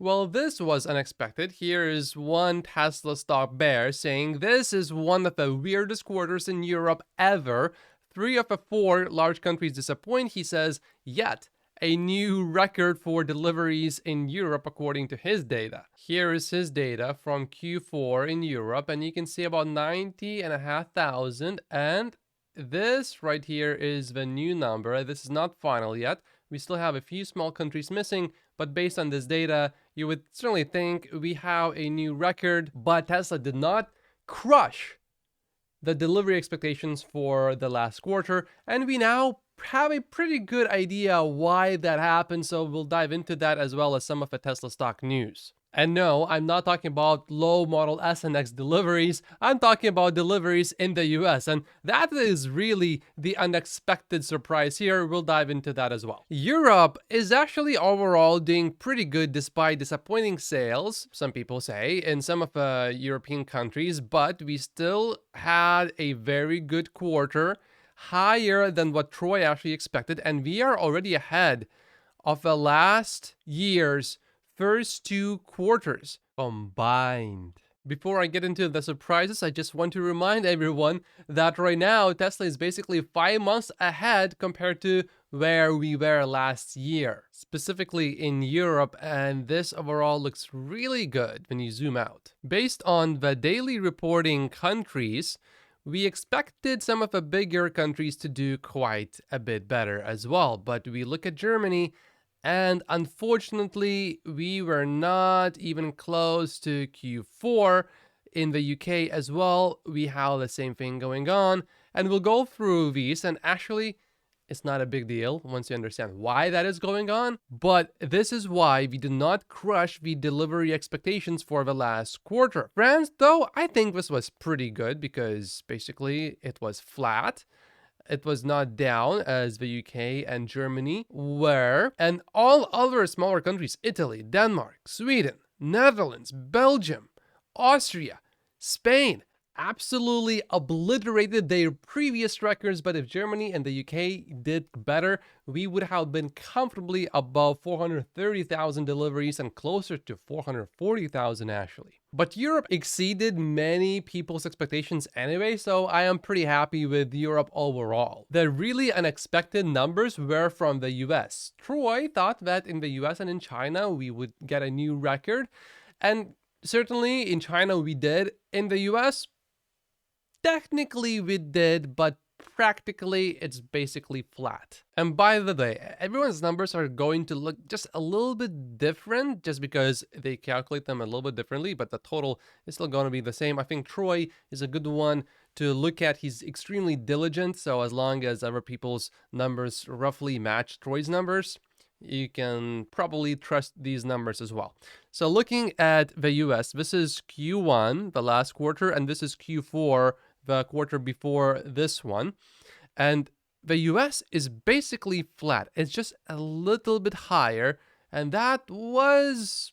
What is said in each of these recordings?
Well, this was unexpected. Here is one Tesla stock bear saying this is one of the weirdest quarters in Europe ever. 3 of the 4 large countries disappoint, he says, yet a new record for deliveries in Europe according to his data. Here is his data from Q4 in Europe, and you can see about 90,500, and this right here is the new number. This is not final yet. We still have a few small countries missing, but based on this data, you would certainly think we have a new record, but Tesla did not crush the delivery expectations for the last quarter, and we now have a pretty good idea why that happened, so we'll dive into that as well as some of the Tesla stock news. And no, I'm not talking about low Model S and X deliveries. I'm talking about deliveries in the US. And that is really the unexpected surprise here. We'll dive into that as well. Europe is actually overall doing pretty good despite disappointing sales, some people say, in some of the European countries. But we still had a very good quarter, higher than what Troy actually expected. And we are already ahead of the last year's first 2 quarters combined. Before I get into the surprises, I just want to remind everyone that right now Tesla is basically 5 months ahead compared to where we were last year, specifically in Europe, and this overall looks really good when you zoom out. Based on the daily reporting countries, we expected some of the bigger countries to do quite a bit better as well, but we look at Germany, and unfortunately, we were not even close to Q4. In the UK as well, we have the same thing going on. And we'll go through these, and actually, it's not a big deal once you understand why that is going on. But this is why we did not crush the delivery expectations for the last quarter. France, though, I think this was pretty good because basically it was flat. It was not down as the UK and Germany were, and all other smaller countries, Italy, Denmark, Sweden, Netherlands, Belgium, Austria, Spain, absolutely obliterated their previous records. But if Germany and the UK did better, we would have been comfortably above 430,000 deliveries and closer to 440,000 actually. But Europe exceeded many people's expectations anyway, so I am pretty happy with Europe overall. The really unexpected numbers were from the US. Troy thought that in the US and in China we would get a new record, and certainly in China we did. In the US, technically we did, but practically it's basically flat. And by the way, everyone's numbers are going to look just a little bit different just because they calculate them a little bit differently, but the total is still going to be the same. I think Troy is a good one to look at. He's extremely diligent, so as long as other people's numbers roughly match Troy's numbers, you can probably trust these numbers as well. So looking at the US, this is Q1, the last quarter, and this is Q4, the quarter before this one. And the US is basically flat. It's just a little bit higher, and that was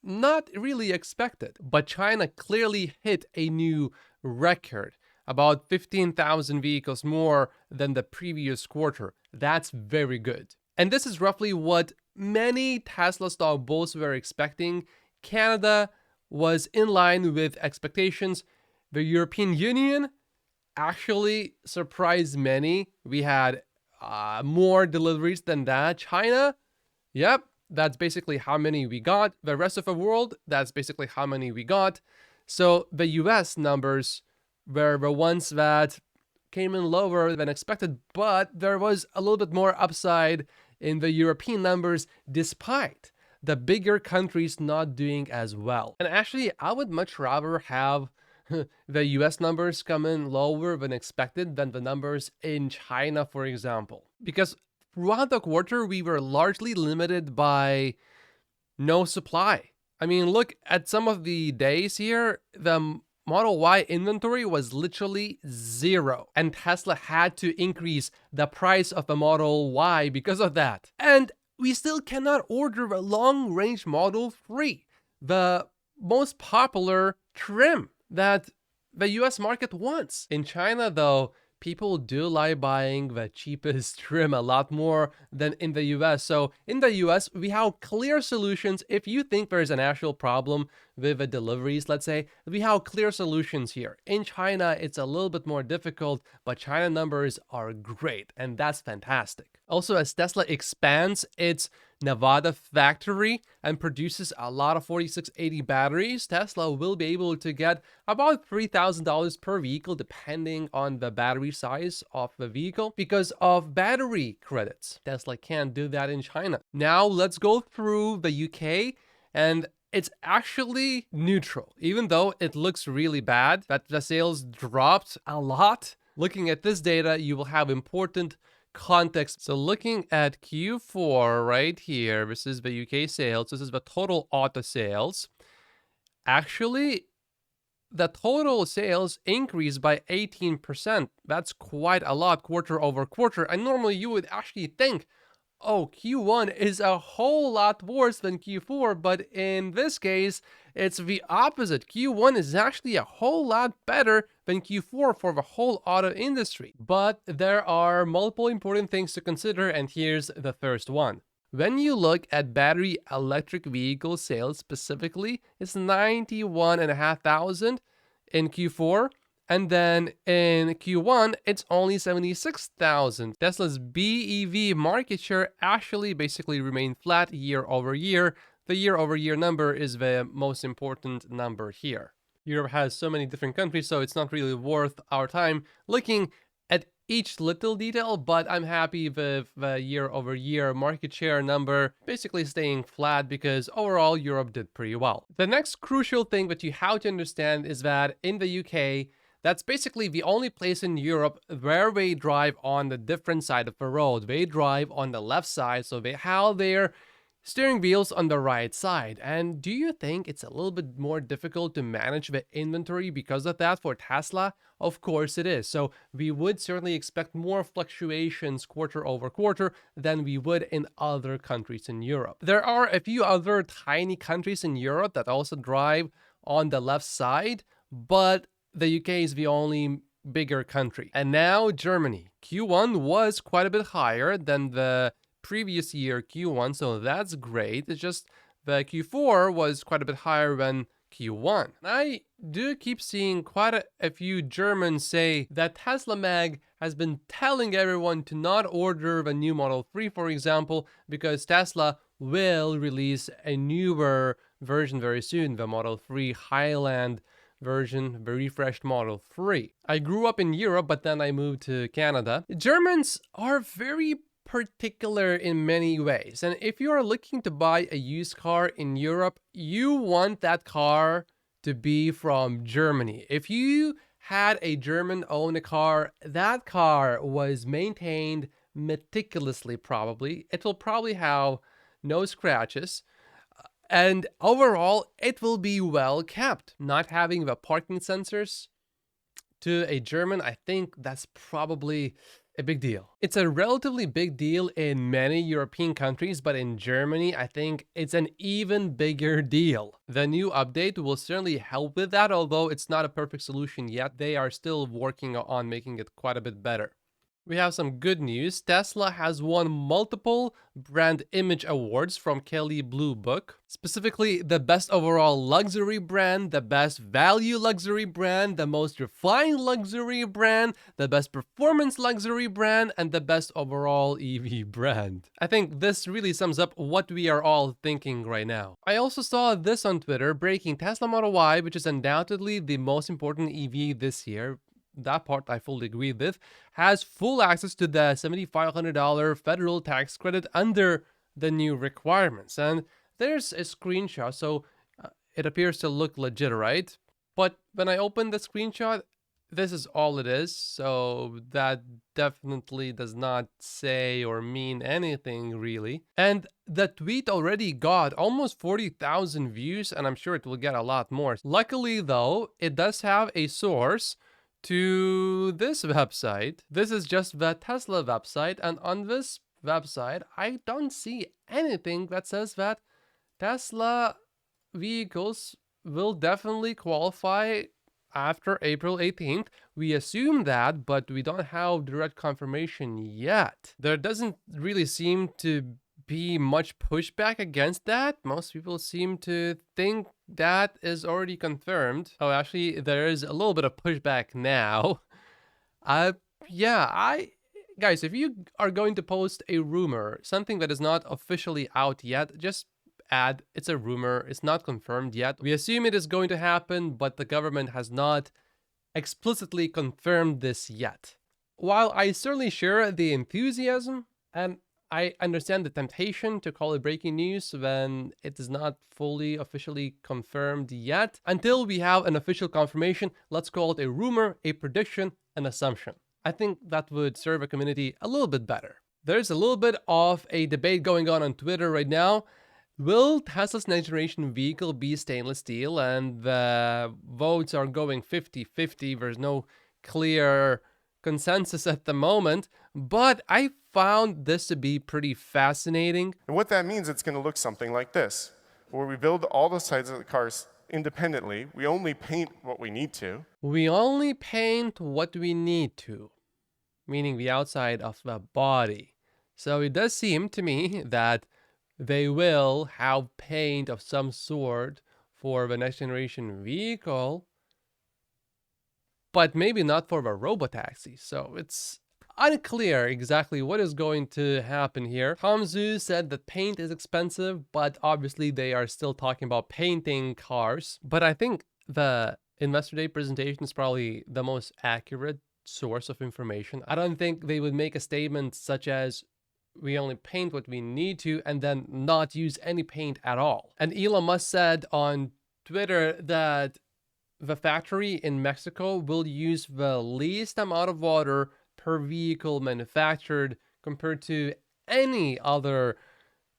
not really expected. But China clearly hit a new record, about 15,000 vehicles more than the previous quarter. That's very good. And this is roughly what many Tesla stock bulls were expecting. Canada was in line with expectations. The European Union actually surprised many. We had more deliveries than that. China, yep, that's basically how many we got. The rest of the world, that's basically how many we got. So the US numbers were the ones that came in lower than expected, but there was a little bit more upside in the European numbers despite the bigger countries not doing as well. And actually, I would much rather have the US numbers come in lower than expected than the numbers in China, for example. Because throughout the quarter, we were largely limited by no supply. I mean, look at some of the days here. The Model Y inventory was literally 0. And Tesla had to increase the price of the Model Y because of that. And we still cannot order a long-range Model 3, the most popular trim that the US market wants. In China, though, people do like buying the cheapest trim a lot more than in the US. So in the US, we have clear solutions. If you think there's an actual problem with the deliveries, let's say, we have clear solutions here. In China, it's a little bit more difficult, but China numbers are great, and that's fantastic. Also, as Tesla expands its Nevada factory and produces a lot of 4680 batteries, Tesla will be able to get about $3,000 per vehicle depending on the battery size of the vehicle because of battery credits. Tesla can't do that in China. Now let's go through the UK, and it's actually neutral, even though it looks really bad that the sales dropped a lot. Looking at this data, you will have important context. So looking at Q4 right here, this is the UK sales, this is the total auto sales. Actually, the total sales increased by 18%. That's quite a lot quarter over quarter. And normally you would actually think, oh, Q1 is a whole lot worse than Q4, but in this case, it's the opposite. Q1 is actually a whole lot better than Q4 for the whole auto industry. But there are multiple important things to consider, and here's the first one. When you look at battery electric vehicle sales specifically, it's 91,500 in Q4. And then in Q1, it's only 76,000. Tesla's BEV market share actually basically remained flat year over year. The year over year number is the most important number here. Europe has so many different countries, so it's not really worth our time looking at each little detail, but I'm happy with the year over year market share number basically staying flat because overall Europe did pretty well. The next crucial thing that you have to understand is that in the UK, that's basically the only place in Europe where they drive on the different side of the road. They drive on the left side, so they have their steering wheels on the right side. And do you think it's a little bit more difficult to manage the inventory because of that for Tesla? Of course it is. So we would certainly expect more fluctuations quarter over quarter than we would in other countries in Europe. There are a few other tiny countries in Europe that also drive on the left side, but the UK is the only bigger country. And now Germany. Q1 was quite a bit higher than the previous year Q1, so that's great. It's just the Q4 was quite a bit higher than Q1. I do keep seeing quite a few Germans say that Tesla Mag has been telling everyone to not order the new Model 3, for example, because Tesla will release a newer version very soon, the Model 3 Highland version, the refreshed Model 3. I grew up in Europe, but then I moved to Canada. Germans are very particular in many ways, and if you are looking to buy a used car in Europe, you want that car to be from Germany. If you had a German own a car, that car was maintained meticulously probably. It will probably have no scratches. And overall, it will be well kept. Not having the parking sensors to a German, I think that's probably a big deal. It's a relatively big deal in many European countries, but in Germany, I think it's an even bigger deal. The new update will certainly help with that, although it's not a perfect solution yet. They are still working on making it quite a bit better. We have some good news. Tesla has won multiple brand image awards from Kelley Blue Book, specifically the best overall luxury brand, the best value luxury brand, the most refined luxury brand, the best performance luxury brand, and the best overall EV brand. I think this really sums up what we are all thinking right now. I also saw this on Twitter, breaking Tesla Model Y, which is undoubtedly the most important EV this year. That part I fully agree with, has full access to the $7,500 federal tax credit under the new requirements. And there's a screenshot, so it appears to look legit, right? But when I open the screenshot, this is all it is. So that definitely does not say or mean anything really. And the tweet already got almost 40,000 views, and I'm sure it will get a lot more. Luckily though, it does have a source to this website. This is just the Tesla website, and on this website I don't see anything that says that Tesla vehicles will definitely qualify after April 18th. We assume that, but we don't have direct confirmation yet. There doesn't really seem to be much pushback against that. Most people seem to think that is already confirmed. Oh, actually, there is a little bit of pushback now. Uh, yeah, guys, if you are going to post a rumor, something that is not officially out yet, just add it's a rumor, it's not confirmed yet. We assume it is going to happen, but the government has not explicitly confirmed this yet. While I certainly share the enthusiasm, and I understand the temptation to call it breaking news when it is not fully officially confirmed yet, until we have an official confirmation, let's call it a rumor, a prediction, an assumption. I think that would serve a community a little bit better. There's a little bit of a debate going on Twitter right now. Will Tesla's next generation vehicle be stainless steel? And the votes are going 50-50. There's no clear consensus at the moment, but I found this to be pretty fascinating. And what that means, it's going to look something like this, where we build all the sides of the cars independently. We only paint what we need to. We only paint what we need to, meaning the outside of the body. So it does seem to me that they will have paint of some sort for the next generation vehicle, but maybe not for the robotaxi. So it's unclear exactly what is going to happen here. Tom Zhu said that paint is expensive, but obviously they are still talking about painting cars. But I think the Investor Day presentation is probably the most accurate source of information. I don't think they would make a statement such as, we only paint what we need to, and then not use any paint at all. And Elon Musk said on Twitter that the factory in Mexico will use the least amount of water per vehicle manufactured compared to any other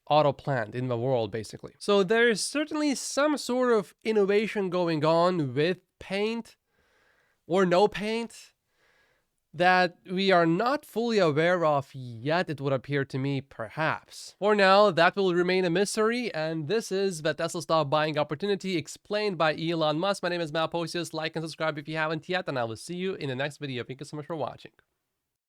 auto plant in the world, basically. So there's certainly some sort of innovation going on with paint or no paint that we are not fully aware of yet, it would appear to me, perhaps. For now, that will remain a mystery, and this is the Tesla stock buying opportunity explained by Elon Musk. My name is Matt Posius. Like and subscribe if you haven't yet, and I will see you in the next video. Thank you so much for watching.